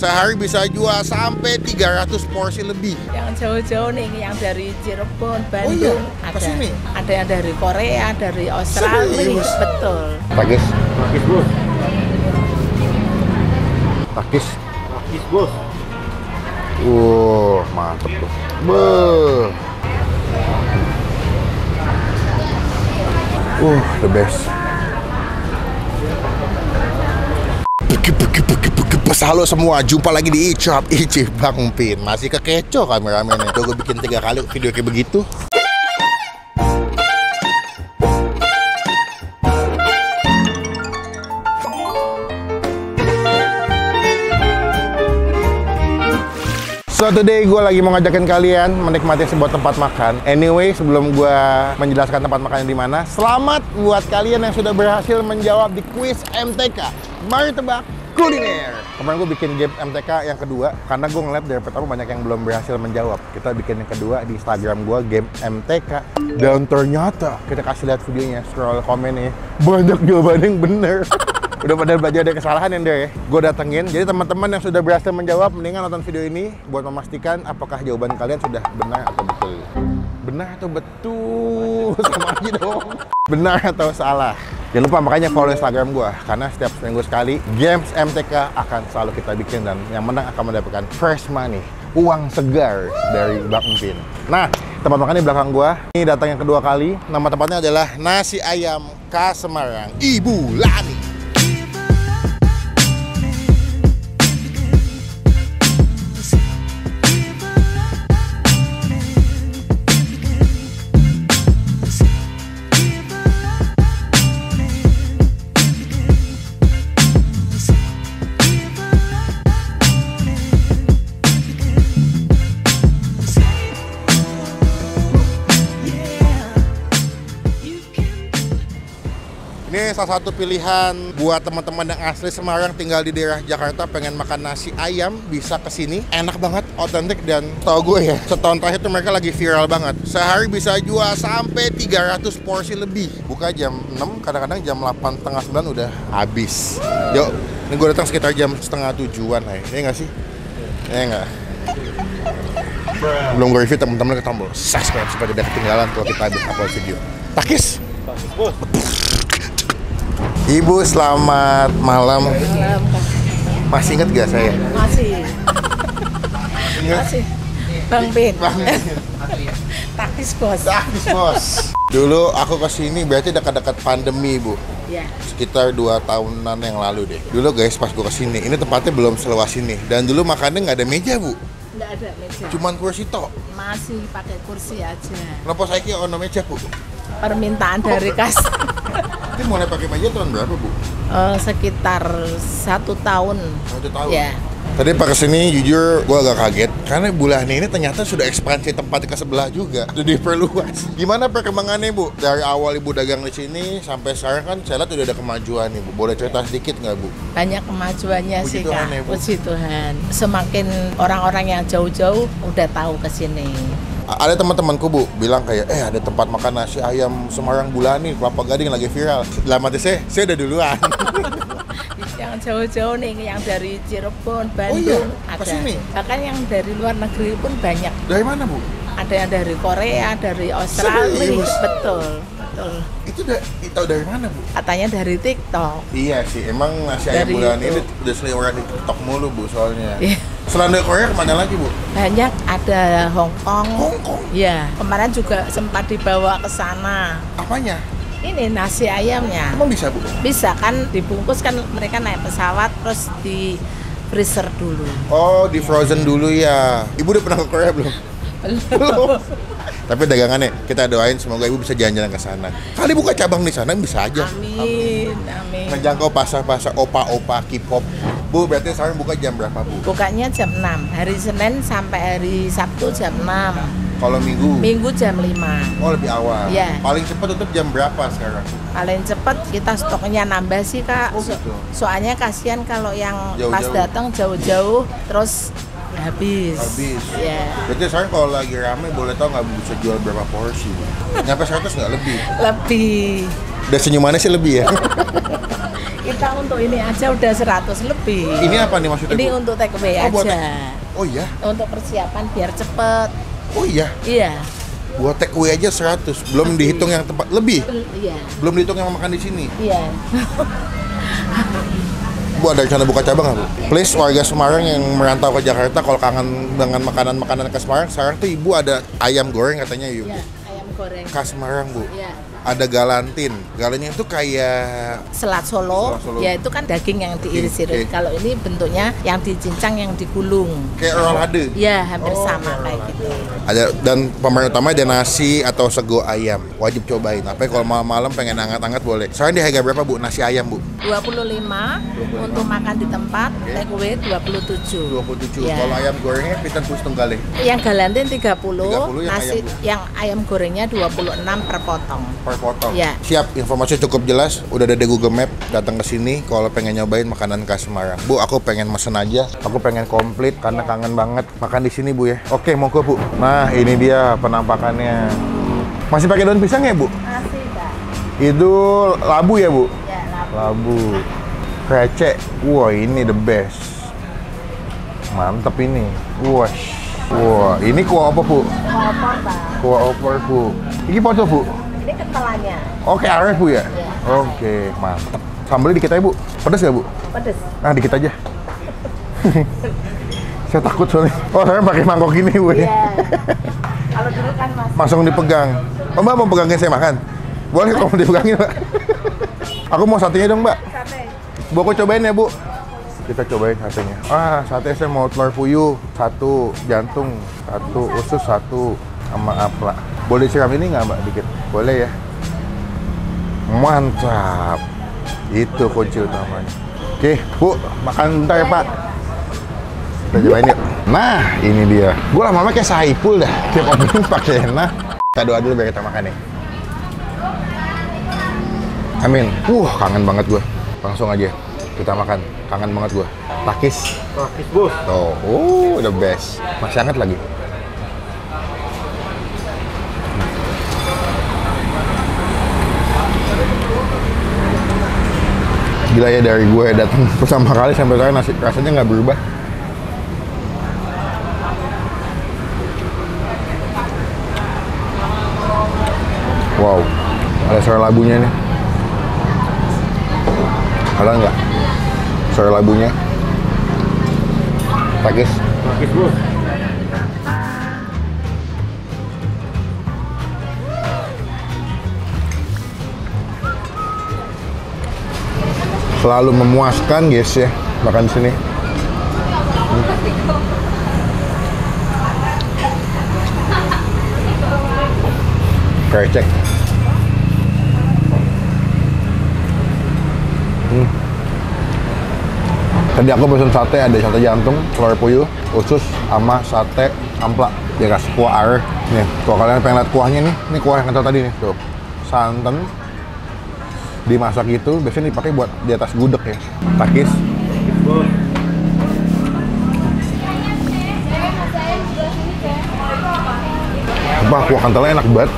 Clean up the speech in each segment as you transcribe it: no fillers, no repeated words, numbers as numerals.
Sehari bisa jual sampai 300 porsi lebih. Yang jauh-jauh nih, yang dari Cirebon, Bandung, iya? ada. Kesini? Ada yang dari Korea, dari Australia. Serius? Betul. Takis. Takis bos. Takis. Takis bos. Mantep tuh. Beuh. The best. Halo semua, jumpa lagi di Icop Icip Bang Pin. Masih kekecoh kameramennya. Tuh gue bikin 3 kali video kayak begitu. So today gue lagi mau ngajakin kalian menikmati sebuah tempat makan. Anyway, sebelum gue menjelaskan tempat makannya di mana, selamat buat kalian yang sudah berhasil menjawab di kuis MTK. Mari tebak kuliner. Kemarin gue bikin game MTK yang kedua karena gue ngeliat dari pertama banyak yang belum berhasil menjawab. Kita bikin yang kedua di Instagram gue, game MTK. Dan ternyata kita kasih lihat videonya, scroll komennya, banyak jawaban yang bener. Udah pada belajar dari kesalahan yang ya. Gue datengin. Jadi teman-teman yang sudah berhasil menjawab, mendingan nonton video ini buat memastikan apakah jawaban kalian sudah benar atau betul. Benar atau betul? Sama aja dong. Benar atau salah? Jangan lupa makanya follow Instagram gue, karena setiap seminggu sekali games MTK akan selalu kita bikin dan yang menang akan mendapatkan fresh money, uang segar dari Bang Pin. Nah, tempat makan di belakang gue ini datang yang kedua kali. Nama tempatnya adalah Nasi Ayam Khas Semarang Ibu Lani. Ini salah satu pilihan buat teman-teman yang asli Semarang tinggal di daerah Jakarta pengen makan nasi ayam, bisa kesini. Enak banget, otentik, dan tau gue ya, setahun terakhir tuh mereka lagi viral banget. Sehari bisa jual sampai 300 porsi lebih. Buka jam 6, kadang-kadang jam 8, setengah 9 udah habis. Yuk, ini gue datang sekitar jam setengah 7-an ya. Iya nggak sih? Iya nggak? Belum gue review, teman-teman ke tombol subscribe supaya tidak ketinggalan kalau kita habis upload video. Takis! Takis bos. Ibu, selamat malam. Masih ingat gak saya? Masih. Masih. Bang Pin. Takis bos. Takis bos. Dulu aku kesini berarti dekat-dekat pandemi, Bu. Ya. Sekitar 2 tahunan yang lalu deh. Dulu guys pas gue kesini, ini tempatnya belum seluas ini. Dan dulu makannya nggak ada meja, Bu. Nggak ada meja. Cuman kursi tok. Masih pakai kursi aja. Kenapa saya kira ono meja, Bu? Permintaan dari kas. Ini mulai pakai meja tahun berapa, Bu? Sekitar 1 tahun. 1 tahun? Ya. Tadi pas kesini jujur gue agak kaget karena bulan ini ternyata sudah ekspansi tempat ke sebelah juga, sudah diperluas. Gimana perkembangannya, Bu? Dari awal Ibu dagang di sini sampai sekarang kan saya lihat udah ada kemajuan nih, Bu. Boleh cerita sedikit nggak, Bu? Banyak kemajuannya Puji sih, Tuhan Kak. ya, Bu. Puji Tuhan. Semakin orang-orang yang jauh-jauh udah tahu ke sini. Ada teman-temanku, Bu, bilang kayak ada tempat makan nasi ayam Semarang Bulani, Kelapa Gading lagi viral. Dalam hati saya udah duluan. Yang jauh-jauh nih, yang dari Cirebon, Bandung, ada. Kesini? Bahkan yang dari luar negeri pun banyak. Dari mana, Bu? Ada yang dari Korea, dari Australia. Serius? Betul, betul. Itu tahu dari mana, Bu? Katanya dari TikTok. Iya sih, emang nasi ayam Dari Bulani ini itu. udah seliweran di TikTok mulu, Bu, soalnya. Iya. Selain dari Korea kemana lagi, Bu? Banyak, ada Hong Kong. Hong Kong? Ya, kemarin juga sempat dibawa ke sana. Apanya? Ini nasi ayamnya. Emang bisa, Bu? Bisa kan, dibungkus kan, mereka naik pesawat terus di freezer dulu. Oh, di frozen dulu ya. Ibu udah pernah ke Korea belum? Belum. Tapi dagangannya kita doain semoga Ibu bisa jalan-jalan ke sana. Kali buka cabang di sana bisa aja. Amin, amin. Ngejangkau pasar-pasar opa-opa K-pop. Bu, berarti sekarang buka jam berapa, Bu? Bukanya jam 6, hari Senin sampai hari Sabtu jam 6. Kalau Minggu? Minggu jam 5. Oh, lebih awal? Iya. Paling cepat tutup jam berapa sekarang? Paling cepat kita stoknya nambah sih, Kak. Oh, gitu. Soalnya kasihan kalau yang pas Jauh-jauh. datang jauh-jauh terus habis. Habis? Ya. Berarti sekarang kalau lagi rame boleh tahu nggak bisa jual berapa porsi, Bu? Nyampe 100 nggak lebih? Lebih. Dan senyumannya sih lebih ya? Kita untuk ini aja udah 100 lebih. Ini apa nih maksudnya, Ini Bu? untuk take away Oh, buat aja. Oh iya? Untuk persiapan biar cepet. Oh iya? Iya. Buat take away aja 100, belum dihitung yang tempat lebih. Iya. Belum dihitung yang makan di sini. Iya. Bu, ada rencana buka cabang nggak, Bu? Please, warga Semarang yang merantau ke Jakarta, kalau kangen dengan makanan-makanan khas Semarang, sekarang tuh Ibu ada ayam goreng katanya, yuk. Iya, ayam goreng. Khas Semarang, Bu. Iya. Ada galantin. Galannya itu kayak Selat Solo, Selat Solo. ya itu kan daging yang diiris-iris. Oke. Kalau ini bentuknya yang dicincang, yang digulung. kayak rolade. Ya, hampir Oh, sama kayak gitu. Ada, dan pemain utama ada nasi atau sego ayam. Wajib cobain. Tapi kalau malam-malam pengen hangat-hangat boleh. Sekarang di harga berapa, Bu? Nasi ayam, Bu? 25 untuk makan di tempat, take away 27. 27. Ya. Kalau ayam gorengnya pitan pus tunggal. Yang galantin 30, 30 yang nasi ayam, Bu. yang ayam gorengnya 26 per potong. Per potong. Ya. Siap, informasi cukup jelas. Udah ada di Google Map. Datang ke sini kalau pengen nyobain makanan khas Semarang. Bu, aku pengen mesen aja. Aku pengen komplit karena kangen banget makan di sini, Bu ya. Oke, monggo, Bu. Nah, ini dia penampakannya. Masih pakai daun pisang ya, Bu? Masih, Kak. Itu labu ya, Bu? Ya, Labu. Krecek. Wah, ini the best. Mantep ini. Wah. Wah, ini kuah apa, Bu? opor, Pak. Kuah opor, Bu. Ini pocong, Bu? Ini kentelannya. Oke, aref, Bu ya? Iya. Oke, mantap. Sambalnya dikit aja, Bu. Pedas nggak, Bu? Pedes. Nah, dikit aja. Saya takut soalnya. Oh, saya pakai mangkok gini, Bu. Iya. Kalau dulu kan Mas. Langsung dipegang. Oh, Mbak mau pegangin saya makan? Boleh kalau mau dipegangin, Mbak. Aku mau satenya dong, Mbak. Sate. Bu, aku cobain ya, Bu. Kita cobain satenya. Ah, sate saya mau telur puyuh, 1, jantung, 1, usus 1, sama aplak. Boleh siram ini nggak, Mbak, dikit? Boleh ya? Mantap. Itu kunci utamanya. Oke, Bu, makan bentar ya, Pak. Kita cobain yuk. Nah, ini dia. Gue lama-lama kayak Saipul dah. Tiap opening pakai nah. Kita doa dulu biar kita makan nih. Amin. Kangen banget gue. Langsung aja kita makan. Kangen banget gue. Takis. Takis, Bos. Tuh, the best. Masih hangat lagi. Gila ya, dari gue datang pertama kali sampai sekarang rasanya nggak berubah. Wow, ada suara labunya nih. Ada nggak suara labunya? Takis. Takis, Bos. Selalu memuaskan, guys ya, makan di sini. Krecek. Tadi aku pesen sate, ada sate jantung, telur puyuh, usus, sama sate amplak. Dia kasih kuah air. Nih, kalau kalian pengen lihat kuahnya nih, ini kuah yang kental tadi nih, tuh. Santan dimasak itu biasanya dipakai buat di atas gudeg ya. Takis. Takis, Bos. Wah, kuah kentalnya enak banget.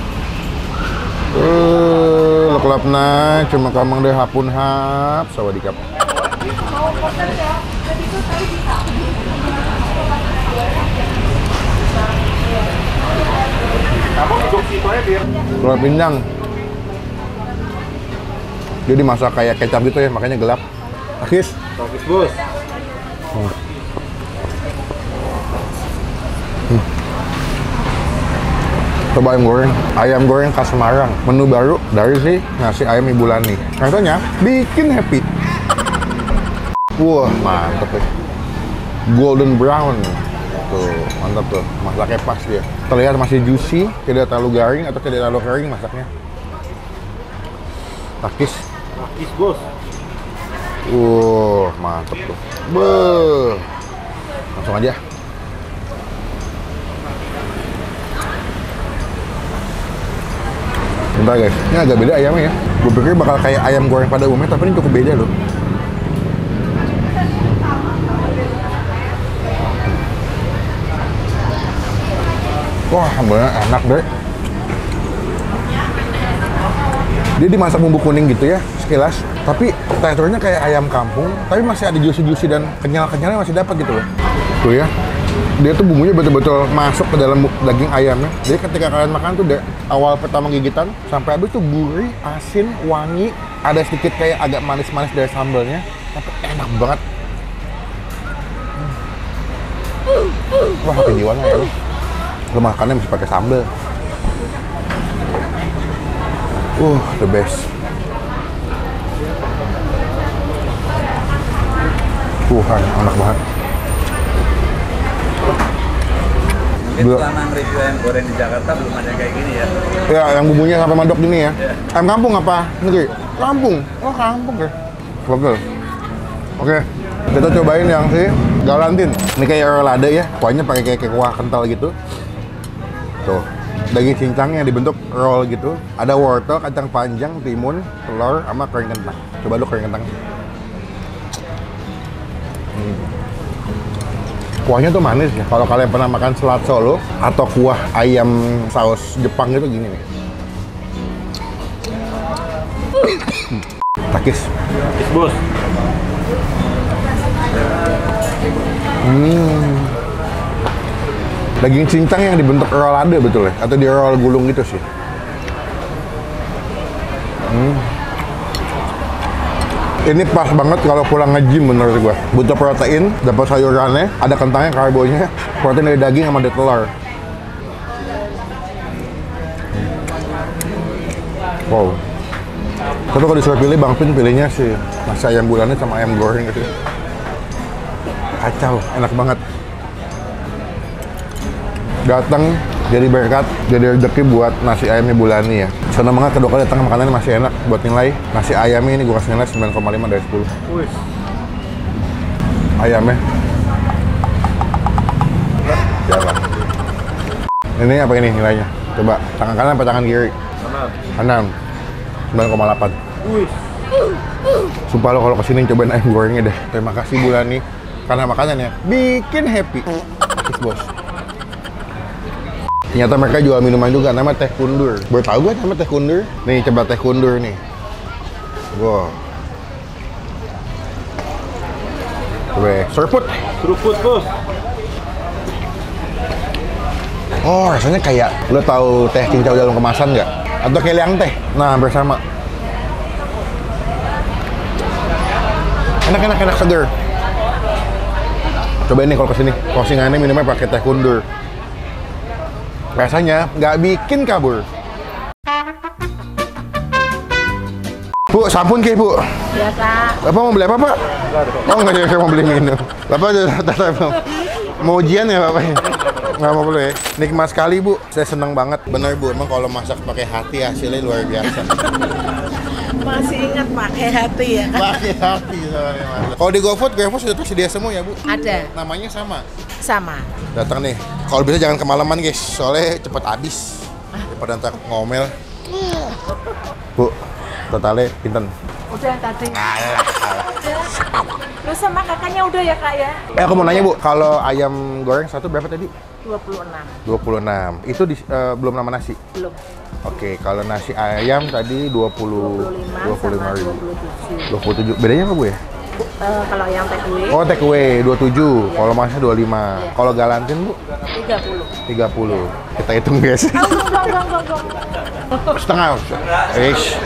Leklapna cuma kamang deh hapun hap sawadikap. Kamu duduk situ aja biar. Telur pindang. Dia dimasak kayak kecap gitu ya, makanya gelap. Takis. Takis, Bos. Coba ayam goreng khas Semarang. Menu baru dari si nasi ayam Ibu Lani. Contohnya bikin happy. Wah, mantep ya. Golden brown. Tuh, mantap tuh. Masaknya pas dia. Terlihat masih juicy, tidak terlalu garing atau tidak terlalu kering masaknya. Takis. Takis, Bos. Mantep tuh. Beuh. Langsung aja. Bentar guys, ini agak beda ayamnya ya. Gue pikir bakal kayak ayam goreng pada umumnya, tapi ini cukup beda loh. Wah, bener enak deh. Dia dimasak bumbu kuning gitu ya, sekilas. Tapi teksturnya kayak ayam kampung, tapi masih ada juicy-juicy dan kenyal-kenyalnya masih dapat gitu loh. Tuh ya. Dia tuh bumbunya betul-betul masuk ke dalam daging ayamnya. Jadi ketika kalian makan tuh dari awal pertama gigitan sampai habis tuh gurih, asin, wangi, ada sedikit kayak agak manis-manis dari sambalnya, tapi enak banget. Wah, kejiwanya ya lu. Lu makannya mesti pakai sambal. The best. Tuhan, enak banget. Itu selama review ayam goreng di Jakarta belum ada kayak gini ya? Ya, yang bumbunya sampai mandok gini ya. Ayam kampung apa? Negeri? Kampung. Oh, kampung ya. Betul. Oke, kita cobain yang si galantin. Ini kayak rolade ya. Kuahnya pakai kayak kuah kental gitu. Tuh, daging cincangnya dibentuk roll gitu. Ada wortel, kacang panjang, timun, telur, sama kering kentang. Coba lu kering kentang. Kuahnya tuh manis ya. Kalau kalian pernah makan selat Solo atau kuah ayam saus Jepang gitu gini nih. Takis. Takis bos. Daging cincang yang dibentuk rolade betul ya? Atau di roll gulung gitu sih. Ini pas banget kalau pulang nge-gym menurut gua. Butuh protein, dapat sayurannya, ada kentangnya, karbonya, protein dari daging sama dari telur. Wow. Tapi kalau disuruh pilih, Bang Pin pilihnya sih nasi ayam bulannya sama ayam goreng gitu. Kacau, enak banget. Datang jadi berkat, jadi rezeki buat nasi ayamnya Bulani ya. Senang banget kedua kali datang makanannya masih enak. Buat nilai nasi ayamnya ini gue kasih nilai 9,5 dari 10. Wih. Ayamnya. Jalan. Ini apa ini nilainya? Coba tangan kanan apa tangan kiri? Kanan. 9,8. Wih. Sumpah lo kalau kesini cobain ayam gorengnya deh. Terima kasih Bulani karena makanannya bikin happy. Takis bos. Ternyata mereka jual minuman juga, namanya teh kundur. Baru tahu gue namanya teh kundur. Nih, coba teh kundur nih. Wow. Coba, seruput. Seruput bos. Oh, rasanya kayak, lo tahu teh cincau dalam kemasan nggak? Atau kayak liang teh? Nah, bersama. Enak, seger. Coba ini kalau kesini, closingannya minumnya pakai teh kundur. Rasanya nggak bikin kabur. Bu, sampun ke Bu? Biasa. Bapak mau beli apa Pak? Oh nggak, saya mau beli minum. Bapak mau ujian ya Bapak? Nggak mau beli ya? Nikmat sekali Bu, saya seneng banget. Bener Bu, emang kalau masak pakai hati hasilnya luar biasa. Masih ingat pakai hati ya? Pakai hati soalnya Mas. Kalau di GoFood sudah tersedia semua ya Bu? Ada. Namanya sama? Sama. Datang nih. Kalau bisa jangan kemalaman guys, soalnya cepet habis. Daripada ntar ngomel. Bu, totalnya pinten? Udah tadi. Terus sama kakaknya udah ya Kak ya? Aku mau nanya Bu, kalau ayam goreng satu berapa tadi? 26. 26. Itu belum nama nasi? Belum. Oke, kalau nasi ayam tadi 25 sama ribu. 27. 27. Bedanya apa Bu ya? Kalau yang take away. Oh, take away 27. Iya. Kalau masnya 25. Iya. Kalau galantin Bu? 30. 30. Kita hitung guys. Enggak. Setengah. Eish.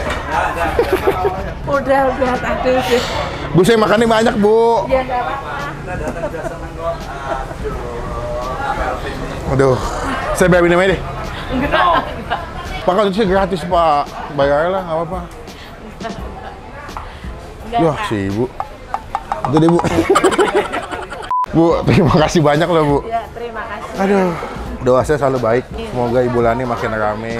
Udah tadi sih. Bu, saya makannya banyak Bu. Ya enggak apa-apa. Aduh, saya bayar minum aja deh. Enggak. Pak, kan itu sih gratis Pak. Bayar lah, nggak apa-apa. Enggak. Wah, si Ibu. Itu deh Bu. Bu, terima kasih banyak loh Bu. Ya, terima kasih. Aduh, doa saya selalu baik. Semoga Ibu Lani makin rame,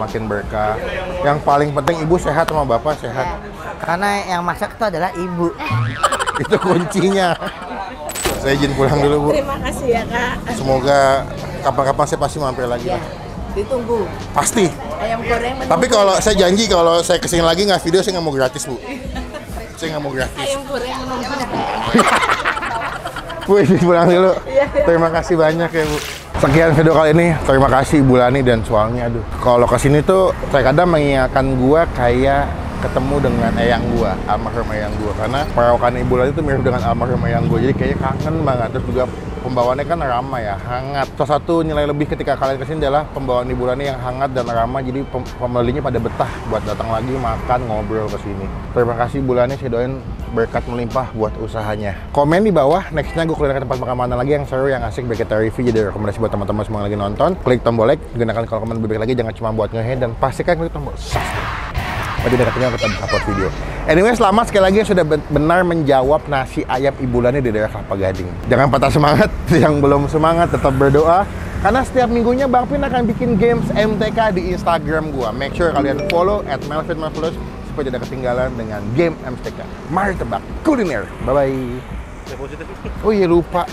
makin berkah. Yang paling penting Ibu sehat sama Bapak sehat. Karena yang masak itu adalah ibu. Itu kuncinya. Saya izin pulang dulu Bu. Terima kasih ya Kak. Semoga kapan-kapan saya pasti mampir lagi. Ya, ditunggu. Pasti. Ayam goreng menunggu. Tapi kalau saya janji kalau saya kesini lagi nggak video, saya nggak mau gratis Bu. Saya nggak mau gratis. ayam goreng menunggu. Bu, izin pulang dulu. Terima kasih banyak ya Bu. Sekian video kali ini. Terima kasih Ibu Lani dan suaminya. Aduh, kalau kesini tuh terkadang mengingatkan gua kayak ketemu dengan eyang gua, almarhum eyang gua. Karena perawakan Ibu Lani itu mirip dengan almarhum eyang gua. Jadi kayaknya kangen banget. Terus juga pembawaannya kan ramah ya, hangat. Salah satu nilai lebih ketika kalian kesini adalah pembawaan Ibu Lani yang hangat dan ramah. Jadi pembelinya pada betah buat datang lagi makan, ngobrol ke sini. Terima kasih Ibu Lani, saya doain berkat melimpah buat usahanya. Komen di bawah, nextnya gue kuliner ke tempat makan mana lagi yang seru, yang asik, biar kita review, jadi rekomendasi buat teman-teman semua yang lagi nonton. Klik tombol like, gunakan kalau komen lebih baik lagi, jangan cuma buat nge-head, dan pastikan klik tombol subscribe. Bagi dekatnya kita bisa upload video. Anyway, selamat sekali lagi sudah benar menjawab nasi ayam Ibu Lani di daerah Kelapa Gading. Jangan patah semangat, yang belum semangat tetap berdoa. Karena setiap minggunya Bang Pin akan bikin games MTK di Instagram gua. Make sure kalian follow @melvinmarvelous supaya tidak ketinggalan dengan game MTK. Mari tebak kuliner. Bye-bye. Oh iya lupa.